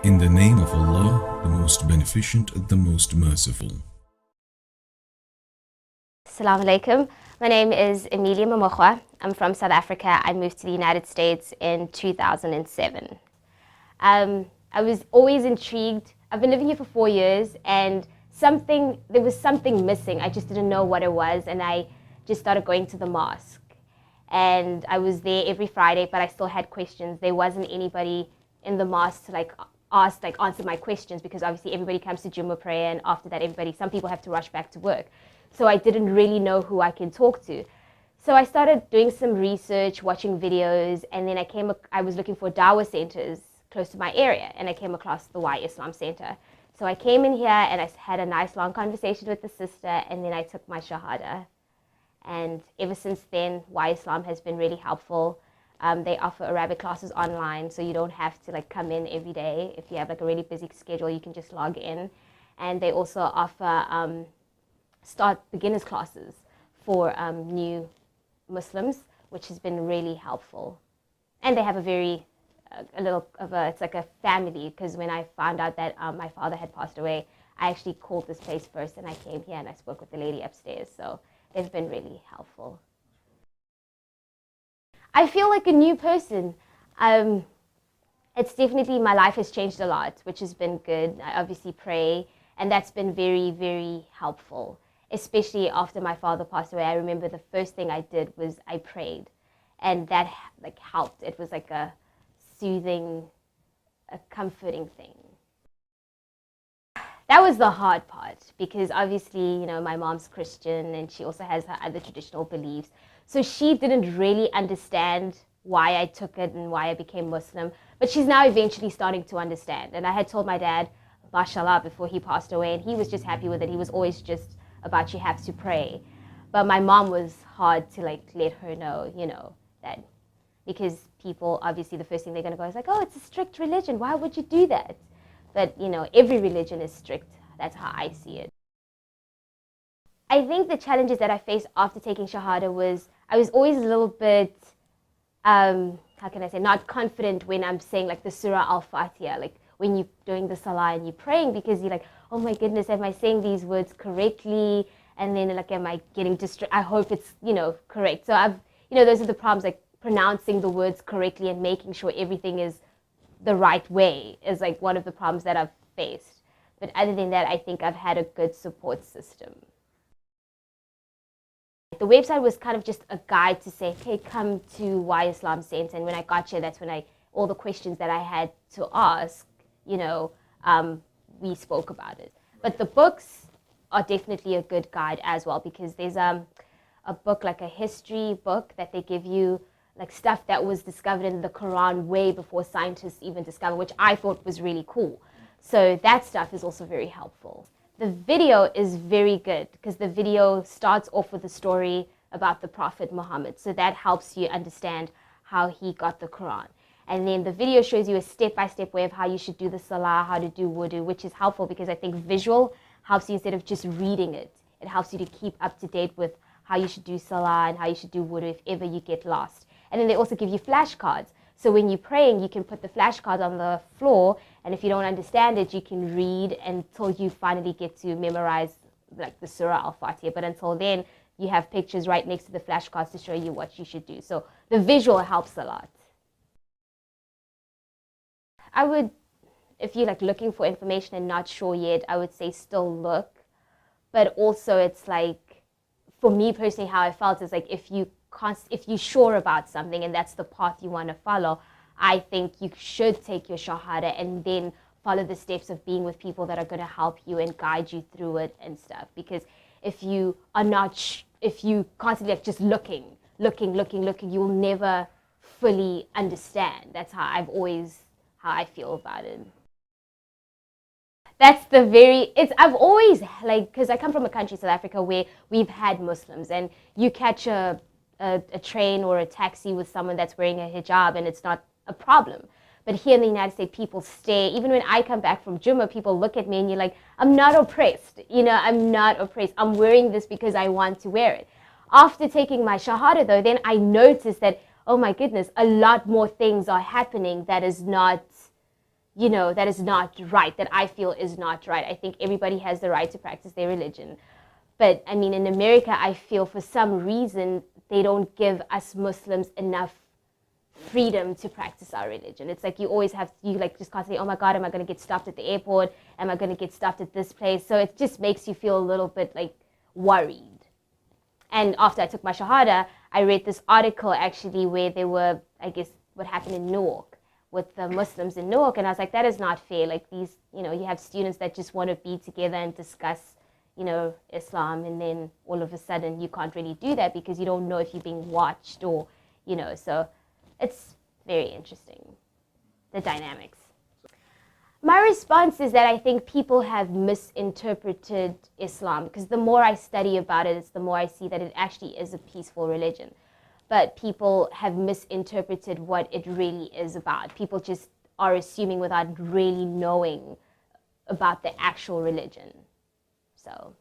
In the name of Allah, the most beneficent, the most merciful. Assalamu alaikum. My name is Emilia. I'm from South Africa. I moved to the United States in 2007. I was always intrigued. I've been living here for 4 years, and there was something missing. I just didn't know what it was, and I just started going to the mosque. And I was there every Friday, but I still had questions. There wasn't anybody in the mosque to answer my questions, because obviously everybody comes to Jummah prayer, and after that some people have to rush back to work. So I didn't really know who I can talk to. So I started doing some research, watching videos, and then I was looking for dawah centers close to my area, and I came across the To Islam Center. So I came in here and I had a nice long conversation with the sister, and then I took my shahada. And ever since then, To Islam has been really helpful. They offer Arabic classes online, so you don't have to come in every day. If you have a really busy schedule, you can just log in. And they also offer start beginners classes for new Muslims, which has been really helpful. And they have it's like a family, because when I found out that my father had passed away, I actually called this place first, and I came here and I spoke with the lady upstairs. So they've been really helpful. I feel like a new person. It's definitely, my life has changed a lot, which has been good. I obviously pray, and that's been very, very helpful, especially after my father passed away. I remember the first thing I did was I prayed, and that helped. It was like a soothing, a comforting thing. That was the hard part, because obviously, my mom's Christian, and she also has her other traditional beliefs. So she didn't really understand why I took it and why I became Muslim. But she's now eventually starting to understand. And I had told my dad, mashallah, before he passed away, and he was just happy with it. He was always just about, you have to pray. But my mom was hard to let her know, that, because people, obviously the first thing they're going to go is oh, it's a strict religion. Why would you do that? But, every religion is strict. That's how I see it. I think the challenges that I faced after taking Shahada was, I was always a little bit, how can I say, not confident when I'm saying the Surah Al-Fatiha, when you're doing the Salah and you're praying, because you're oh my goodness, am I saying these words correctly? And then am I getting distracted? I hope it's, correct. So those are the problems, pronouncing the words correctly and making sure everything is the right way is one of the problems that I've faced. But other than that, I think I've had a good support system. The website was kind of just a guide to say, okay, come to To Islam Center. And when I got here, that's when all the questions that I had to ask, we spoke about it. But the books are definitely a good guide as well, because there's a book, a history book, that they give you, stuff that was discovered in the Quran way before scientists even discovered, which I thought was really cool. So that stuff is also very helpful. The video is very good, because the video starts off with a story about the Prophet Muhammad. So that helps you understand how he got the Quran. And then the video shows you a step-by-step way of how you should do the Salah, how to do wudu, which is helpful, because I think visual helps you instead of just reading it. It helps you to keep up to date with how you should do Salah and how you should do wudu if ever you get lost. And then they also give you flashcards. So when you're praying, you can put the flashcards on the floor, and if you don't understand it, you can read until you finally get to memorize the Surah Al-Fatiha. But until then, you have pictures right next to the flashcards to show you what you should do. So the visual helps a lot. I would, if you're looking for information and not sure yet, I would say still look. But also it's for me personally, how I felt is if you're sure about something and that's the path you want to follow, I think you should take your Shahada and then follow the steps of being with people that are going to help you and guide you through it and stuff. Because if you are not, if you constantly just looking, you will never fully understand. That's how I feel about it. That's I've always, because I come from a country, South Africa, where we've had Muslims, and you catch a train or a taxi with someone that's wearing a hijab, and it's not a problem. But here in the United States, people stare. Even when I come back from Jummah, people look at me and you're I'm not oppressed. I'm not oppressed. I'm wearing this because I want to wear it. After taking my Shahada, though, then I noticed that, oh my goodness, a lot more things are happening that is not that is not right, that I feel is not right. I think everybody has the right to practice their religion. But I mean, in America, I feel for some reason they don't give us Muslims enough freedom to practice our religion. It's like you always have, you like just can't say, oh my God, am I going to get stopped at the airport? Am I going to get stopped at this place? So it just makes you feel a little bit like worried. And after I took my Shahada, I read this article actually where there were, I guess, what happened in Newark with the Muslims in Newark. And I was like, that is not fair. Like these, you have students that just want to be together and discuss, Islam. And then all of a sudden you can't really do that because you don't know if you're being watched or, so it's very interesting, the dynamics. My response is that I think people have misinterpreted Islam, because the more I study about it, it's the more I see that it actually is a peaceful religion. But people have misinterpreted what it really is about. People just are assuming without really knowing about the actual religion. So